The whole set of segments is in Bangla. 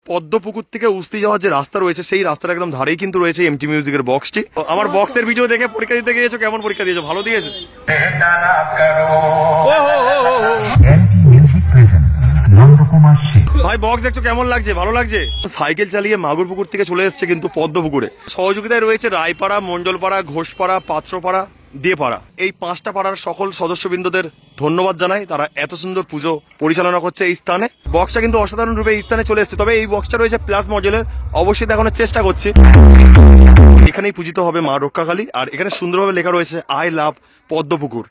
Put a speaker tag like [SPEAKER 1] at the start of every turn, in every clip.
[SPEAKER 1] পদ্মপুকুর থেকে উস্তি যাওয়ার যে রাস্তা রয়েছে সেই রাস্তার একদম ধারেই কিন্তু রয়েছে এমটি মিউজিকের বক্সটি। আমার বক্সের ভিডিও দেখে পরীক্ষা দিতে গিয়েছো, কেমন পরীক্ষা দিয়েছো? ভালো দিয়েছো? ভাই বক্স দেখছো কেমন লাগছে? ভালো লাগছে? সাইকেল চালিয়ে মাগুরপুকুর থেকে চলে এসছে কিন্তু পদ্মপুকুরে। সহযোগিতায় রয়েছে রায়পাড়া, মন্ডলপাড়া, ঘোষপাড়া, পাত্রপাড়া, দেপাড়া। এই 5টা পাড়ার সকল সদস্যবৃন্দদের ধন্যবাদ জানাই, তারা এত সুন্দর পুজো পরিচালনা করছে এই স্থানে। বক্সটা কিন্তু অসাধারণ রূপে এই স্থানে চলে এসছে, তবে এই বক্সটা রয়েছে প্লাস মডেলের, অবশ্যই দেখানোর চেষ্টা করছি। এখানেই পূজিত হবে মা রক্ষাকালী, আর এখানে সুন্দরভাবে লেখা রয়েছে I love Padmapukur.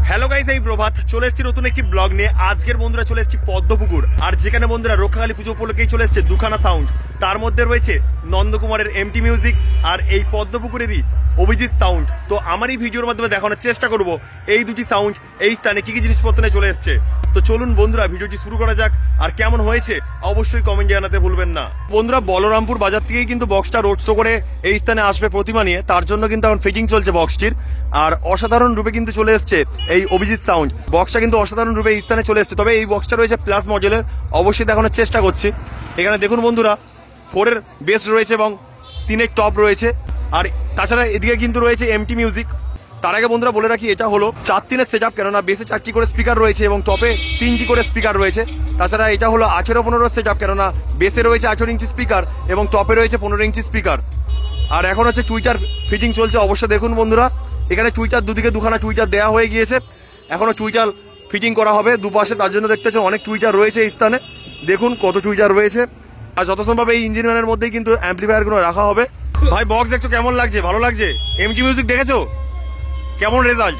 [SPEAKER 1] Hello guys, এই প্রভাত চলে এসেছি নতুন একটি ব্লগ নিয়ে। আজকের বন্ধুরা চলে এসেছি পদ্মপুকুর, আর যেখানে বন্ধুরা রক্ষাকালী পুজো উপলক্ষেই চলে এসেছে দুখানা সাউন্ড। তার মধ্যে রয়েছে নন্দকুমারের এমটি মিউজিক আর এই পদ্মপুকুরেরই অভিজিৎ সাউন্ড। তো আমার এই ভিডিওর মাধ্যমে দেখানোর চেষ্টা করব এই দুটি সাউন্ড এই স্থানে কি কি জিনিসপত্র নিয়ে চলে এসছে। তো চলুন বন্ধুরা ভিডিওটি শুরু করা যাক, আর কেমন হয়েছে অবশ্যই কমেন্ট জানাতে ভুলবেন না। বন্ধুরা বলরামপুর বাজার থেকেই কিন্তু বক্সটা রোড শো করে এই স্থানে আসবে প্রতিমা নিয়ে, তার জন্য কিন্তু এখন ফিটিং চলছে বক্সটির। আর অসাধারণ রূপে কিন্তু চলে এসছে এই অভিজিৎ সাউন্ড। বক্সটা কিন্তু অসাধারণ রূপে এই স্থানে চলে এসছে, তবে এই বক্সটা রয়েছে প্লাস মডেলের, অবশ্যই দেখানোর চেষ্টা করছি। এখানে দেখুন বন্ধুরা 4-এর বেস রয়েছে এবং 3-এর টপ রয়েছে, আর তাছাড়া এদিকে কিন্তু রয়েছে এমটি মিউজিক। তার আগে বন্ধুরা বলে রাখি, এটা হলো 4-3-এর সেট আপ, কেননা বেসে 4টি করে স্পিকার রয়েছে এবং টপে 3টি করে স্পিকার রয়েছে। তাছাড়া এটা হলো 18-15 সেট আপ, কেননা বেসে রয়েছে 18 ইঞ্চি স্পিকার এবং টপে রয়েছে 15 ইঞ্চি স্পিকার। আর এখন হচ্ছে টুইটার ফিটিং চলছে, অবশ্যই দেখুন বন্ধুরা। এখানে টুইটার দুদিকে দুখানা টুইটার দেওয়া হয়ে গিয়েছে, এখনো টুইটার ফিটিং করা হবে দুপাশে, তার জন্য দেখতেছেন অনেক টুইটার রয়েছে এই স্থানে। দেখুন কত টুইটার রয়েছে, আর যত সম্ভব এই ইঞ্জিনিয়ারের মধ্যেই কিন্তু অ্যাম্পলিফায়ার গুলো রাখা হবে। ভাই বক্স দেখছো কেমন লাগছে? ভালো লাগছে? এমটি মিউজিক দেখেছো কেমন রেজাল্ট?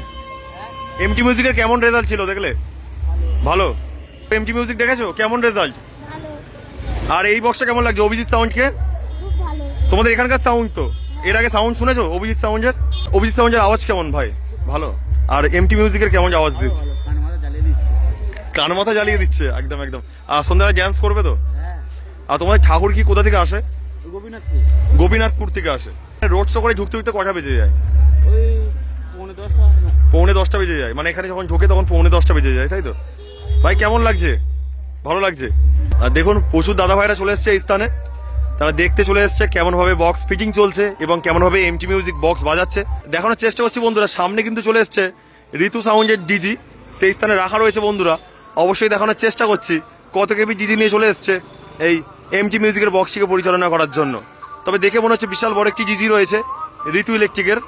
[SPEAKER 1] এমটি মিউজিকের কেমন রেজাল্ট ছিল দেখলে? ভালো। এমটি মিউজিক দেখেছো কেমন রেজাল্ট? আর এই বক্সটা কেমন লাগছে অভিজিৎ সাউন্ডকে? তোমাদের এখানকার সাউন্ড তো, এর আগে সাউন্ড শুনেছো অভিজিৎ সাউন্ডের? অভিজিৎ সাউন্ডের আওয়াজ কেমন ভাই? ভালো। আর এমটি মিউজিকের কেমন আওয়াজ দিচ্ছে? কান মাথা জ্বালিয়ে দিচ্ছে, একদম একদম। আর সন্ধ্যাবেলা ডান্স করবে তো? আর তোমাদের ঠাকুর কি কোথা থেকে আসে? গোপীনাথপুর থেকে আসে। রোড শো করে ঢুকতে ঢুকতে কটা বেজে যায়? 9:45 বেজে যায়, মানে এখানে যখন ঢোকে তখন 9:45 বেজে যায়, তাই তো? ভাই কেমন লাগছে? ভালো লাগছে? আর দেখুন প্রচুর দাদা ভাইরা চলে এসছে এই স্থানে, তারা দেখতে চলে এসছে কেমন ভাবে বক্স ফিটিং চলছে এবং কেমন ভাবে এমটি মিউজিক বক্স বাজাচ্ছে। দেখানোর চেষ্টা করছি বন্ধুরা। সামনে কিন্তু চলে এসছে ঋতু সাউন্ডের ডিজি, সেই স্থানে রাখা রয়েছে বন্ধুরা, অবশ্যই দেখানোর চেষ্টা করছি কত কেবি ডিজি নিয়ে চলে এসছে এই এমটি মিউজিকের বক্সটিকে পরিচালনা করার জন্য। তবে দেখে মনে হচ্ছে বিশাল বড় একটি ডিজি রয়েছে ঋতু ইলেকট্রিকের,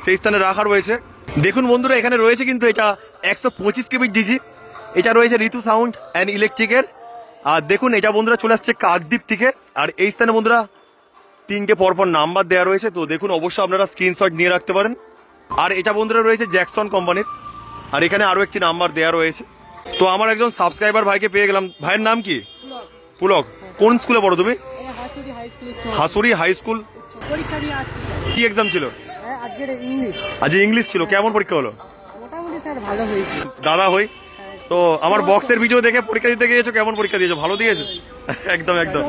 [SPEAKER 1] সেই স্থানে রাখা রয়েছে। দেখুন বন্ধুরা এখানে রয়েছে কিন্তু এটা 125 কেবির ডিজি, এটা রয়েছে ঋতু সাউন্ড অ্যান্ড ইলেকট্রিকের। আর দেখুন এটা বন্ধুরা চলে আসছে কাকদ্বীপ থেকে, আর এই স্থানে বন্ধুরা 3টে পরপর নাম্বার দেওয়া রয়েছে, তো দেখুন অবশ্যই আপনারা স্ক্রিনশট নিয়ে রাখতে পারেন। আর এটা বন্ধুরা রয়েছে জ্যাকসন কোম্পানির, আর এখানে আরো একটি নাম্বার দেওয়া রয়েছে। তো আমার একজন সাবস্ক্রাইবার ভাইকে পেয়ে গেলাম। ভাইয়ের নাম কি? পুলক। কোন স্কুলে পড়ো তুমি? হাসুরি হাই স্কুল। কি এক্সাম ছিল? আজ ইংলিশ ছিল। কেমন পরীক্ষা হলো? দাদা হই তো আমার বক্সের ভিডিও দেখে পরীক্ষা দিতে গিয়েছো, কেমন পরীক্ষা দিয়েছো? ভালো দিয়েছো? একদম একদম।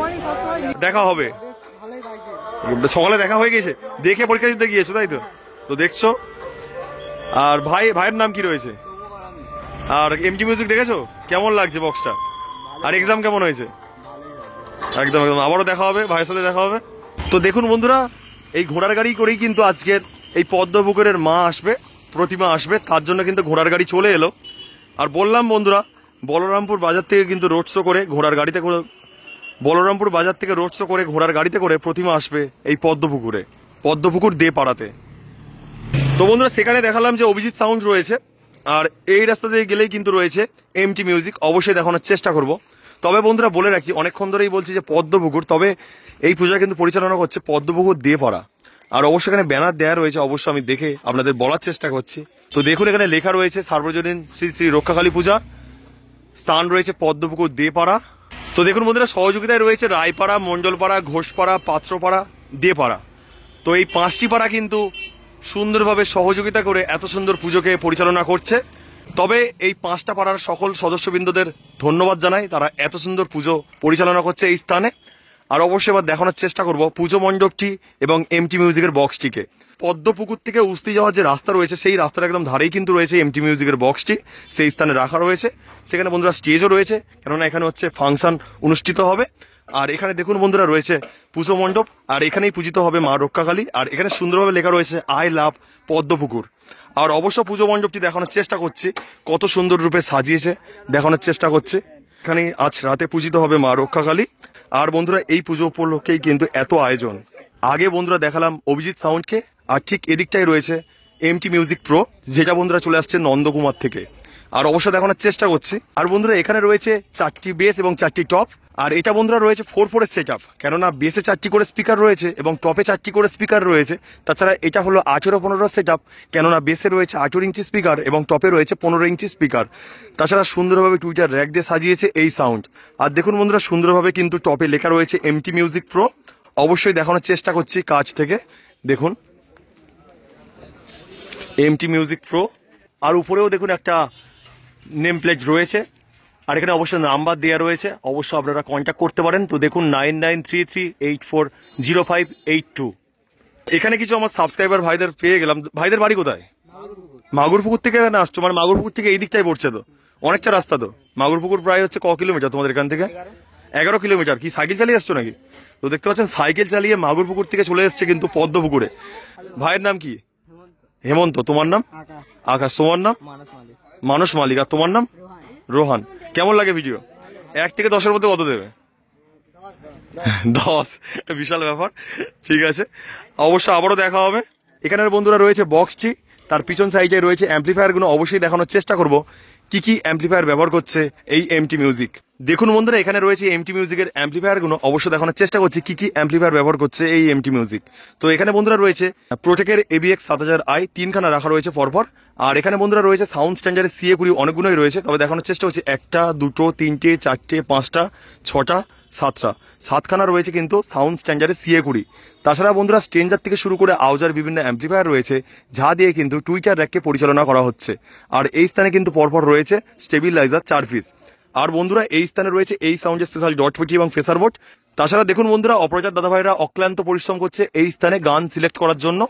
[SPEAKER 1] দেখা হবে সকালে, দেখা হয়ে গেছে, দেখে পরীক্ষা দিতে গিয়েছো তাই তো? তো দেখছো। আর ভাইয়ের নাম কি রয়েছে? আর এমটি মিউজিক দেখেছো কেমন লাগছে বক্সটা? আর এক্সাম কেমন হয়েছে? একদম একদম। আবারও দেখা হবে, ভাইয়ের সাথে দেখা হবে। তো দেখুন বন্ধুরা এই ঘোড়ার গাড়ি করেই কিন্তু আজকের এই পদ্মপুকুরের মা আসবে, প্রতিমা আসবে, তার জন্য কিন্তু ঘোড়ার গাড়ি চলে এলো। আর বললাম বন্ধুরা বলরামপুর বাজার থেকে কিন্তু রোড শো করে ঘোড়ার গাড়িতে করে, বলরামপুর বাজার থেকে রোড শো করে ঘোড়ার গাড়িতে করে প্রতিমা আসবে এই পদ্মপুকুর দেপাড়াতে। তো বন্ধুরা সেখানে দেখালাম যে অভিজিৎ সাউন্ড রয়েছে, আর এই রাস্তা দিয়ে গেলেই কিন্তু রয়েছে এমটি মিউজিক, অবশ্যই দেখানোর চেষ্টা করব। তবে বন্ধুরা বলে রাখি, অনেকক্ষণ ধরেই বলছি যে পদ্মপুকুর, তবে এই পূজা কিন্তু পরিচালনা করছে পদ্মপুকুর দেপাড়া। আর অবশ্যই এখানে ব্যানার দেওয়া রয়েছে, অবশ্যই আমি দেখে আপনাদের বলার চেষ্টা করছি। তো দেখুন এখানে লেখা রয়েছে সার্বজনীন শ্রী শ্রী রক্ষাকালী পূজা, স্থান রয়েছে পদ্মপুকুর দেপাড়া। তো দেখুন বন্ধুরা সহযোগিতায় রয়েছে রায়পাড়া, মন্ডলপাড়া, ঘোষপাড়া, পাত্রপাড়া, দেপাড়া। তো এই 5টি পাড়া কিন্তু সুন্দরভাবে সহযোগিতা করে এত সুন্দর পুজোকে পরিচালনা করছে। তবে এই 5টা পাড়ার সকল সদস্যবৃন্দদের ধন্যবাদ জানাই, তারা এত সুন্দর পুজো পরিচালনা করছে এই স্থানে। আর অবশ্যই এবার দেখানোর চেষ্টা করব পুজো মণ্ডপটি এবং এমটি মিউজিকের বক্সটিকে। পদ্মপুকুর থেকে উস্তি যাওয়ার যে রাস্তা রয়েছে সেই রাস্তার একদম ধারেই কিন্তু রয়েছে এমটি মিউজিকের বক্সটি, সেই স্থানে রাখা রয়েছে। সেখানে বন্ধুরা স্টেজও রয়েছে, কেননা এখানে হচ্ছে ফাংশন অনুষ্ঠিত হবে। আর এখানে দেখুন বন্ধুরা রয়েছে পুজো মণ্ডপ, আর এখানেই পূজিত হবে মা রক্ষাকালী। আর এখানে সুন্দরভাবে লেখা রয়েছে আই লাভ পদ্মপুকুর। আর অবশ্য পুজো মণ্ডপটি দেখানোর চেষ্টা করছি, কত সুন্দর রূপে সাজিয়েছে দেখানোর চেষ্টা করছে। এখানে আজ রাতে পূজিত হবে মা রক্ষাকালী। আর বন্ধুরা এই পুজো উপলক্ষেই কিন্তু এত আয়োজন। আগে বন্ধুরা দেখালাম অভিজিৎ সাউন্ডকে, আর ঠিক এদিকটাই রয়েছে এমটি মিউজিক প্রো, যেটা বন্ধুরা চলে আসছে নন্দকুমার থেকে। আর অবশ্য দেখানোর চেষ্টা করছি। আর বন্ধুরা এখানে রয়েছে 4টি বেস এবং 4টি টপ। আর এটা বন্ধুরা রয়েছে 4/4 সেট আপ, কেননা বেসে 4টি করে স্পিকার রয়েছে এবং টপে 4টি করে স্পিকার রয়েছে। তাছাড়া এটা হলো 18-15 সেট আপ, কেননা বেসে রয়েছে 18 ইঞ্চি স্পিকার এবং টপে রয়েছে 15 ইঞ্চি স্পিকার। তাছাড়া সুন্দরভাবে টুইটার র্যাক দিয়ে সাজিয়েছে এই সাউন্ড। আর দেখুন বন্ধুরা সুন্দরভাবে কিন্তু টপে লেখা রয়েছে এমটি মিউজিক প্রো। অবশ্যই দেখানোর চেষ্টা করছি কাছ থেকে, দেখুন এমটি মিউজিক প্রো। আর উপরেও দেখুন একটা নেম প্লেট রয়েছে, আর এখানে অবশ্যই নাম্বার দেওয়া রয়েছে, অবশ্য আপনারা কন্ট্যাক্ট করতে পারেন। তো দেখুন 9933840582। এখানে কিছু আমার সাবস্ক্রাইবার ভাইদের পেয়ে গেলাম। ভাইদের বাড়ি কোথায়? মাগুরপুকুর থেকে এখানে আসছো? মানে মাগুরপুকুর থেকে এই দিকটাই পড়ছে, তো অনেকটা রাস্তা। তো মাগুরপুকুর প্রায় হচ্ছে ক কিলোমিটার তোমাদের এখান থেকে? 11 কিলোমিটার। কি সাইকেল চালিয়ে আসছো নাকি? তো দেখতে পাচ্ছেন সাইকেল চালিয়ে মাগুরপুকুর থেকে চলে এসছে কিন্তু পদ্মপুকুরে। ভাইয়ের নাম কি? হেমন্ত। তোমার নাম? আকাশ। তোমার নাম? মানস মালিক। আর তোমার নাম? রোহান। কেমন লাগে ভিডিও? 1 থেকে 10-এর মধ্যে কত দেবে? 10। বিশাল ব্যাপার। ঠিক আছে, অবশ্য আবারও দেখা হবে। এখানের বন্ধুরা রয়েছে বক্সটি, তার পিছন সাইডে রয়েছে অ্যাম্পলিফায়ার গুলো। অবশ্যই দেখানোর চেষ্টা করব কি কি অ্যাম্পলিফায়ার ব্যবহার করছে এই এমটি মিউজিক। দেখুন বন্ধুরা এখানে রয়েছে এমটি মিউজিকের অ্যাম্পলিফায়ার গুলো। অবশ্যই দেখানোর চেষ্টা করছি কি কি অ্যাম্পলিফায়ার ব্যবহার করছে এই এমটি মিউজিক। তো এখানে বন্ধুরা রয়েছে প্রোটেকের ABX 7000i 3খানা রাখা রয়েছে পরপর। আর এখানে বন্ধুরা রয়েছে সাউন্ড স্ট্যান্ডার্ডের CA20 অনেকগুলোই রয়েছে, তবে দেখানোর চেষ্টা হচ্ছে 1টা 2টো 3টে 4টে 5টা 6টা 7টা 7খানা রয়েছে কিন্তু সাউন্ড স্ট্যান্ডার্ডের CA20। তাছাড়া বন্ধুরা স্ট্রেঞ্জার থেকে শুরু করে আউজার বিভিন্ন অ্যাম্পলিফায়ার রয়েছে, যা দিয়ে কিন্তু টুইটার র্যাককে পরিচালনা করা হচ্ছে। আর এই স্থানে কিন্তু পরপর রয়েছে স্টেবিলাইজার 4 পিস। আর বন্ধুরা এই স্থানে রয়েছে এই সাউন্ডের স্পেশাল ডট পেটি এবং ফেসার বোর্ড। তাছাড়া দেখুন বন্ধুরা অপরাজার দাদাভাইরা অক্লান্ত পরিশ্রম করছে এই স্থানে গান সিলেক্ট করার জন্য।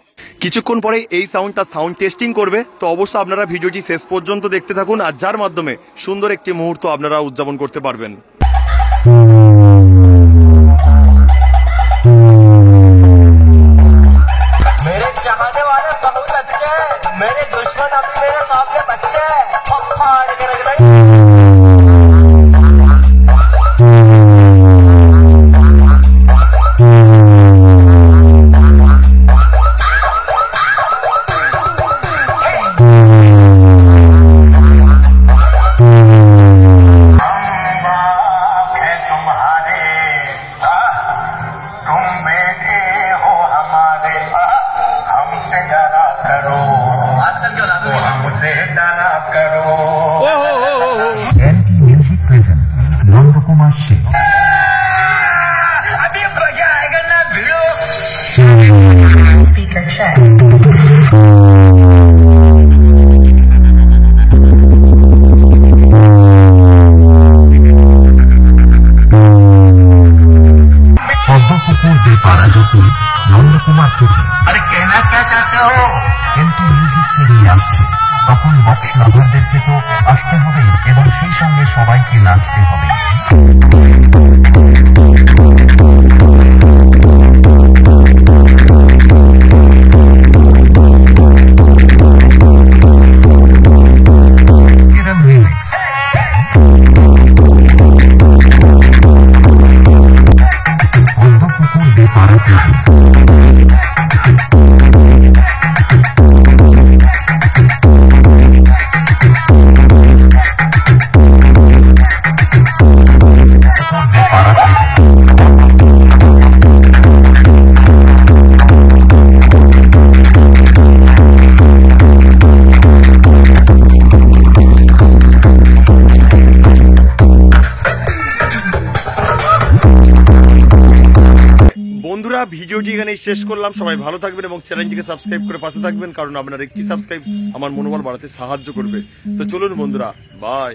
[SPEAKER 1] কিছুক্ষণ পরেই এই সাউন্ডটা সাউন্ড টেস্টিং করবে। তো অবশ্যই আপনারা ভিডিওটি শেষ পর্যন্ত দেখতে থাকুন, আর যার মাধ্যমে সুন্দর একটি মুহূর্ত আপনারা উদযাপন করতে পারবেন।
[SPEAKER 2] मेरे चाहने वाले बहुत अच्छे, मेरे दुश्मन अभी मेरे सामने बच्चे फाड़ के रख रहे। अभी मजा आएगा ना भिड़ो। Speaker check.
[SPEAKER 3] পদ্মপুকুর দিয়ে পাড়া যখন নন্দকুমার চোখে
[SPEAKER 2] अरे कहना क्या चाहते हो?
[SPEAKER 3] এমটি মিউজিককে নিয়ে আসছে, তখন বক্স লাভারদেরকে তো আসতে হবে এবং সেই সঙ্গে সবাইকে নাচতে হবে। পদ্মপুকুর দিয়ে পাড়া
[SPEAKER 1] বন্ধুরা ভিডিওটি এখানে শেষ করলাম। সবাই ভালো থাকবেন এবং চ্যানেলটিকে সাবস্ক্রাইব করে পাশে থাকবেন, কারণ আপনার একটি সাবস্ক্রাইব আমার মনোবল বাড়াতে সাহায্য করবে। তো চলুন বন্ধুরা, বাই।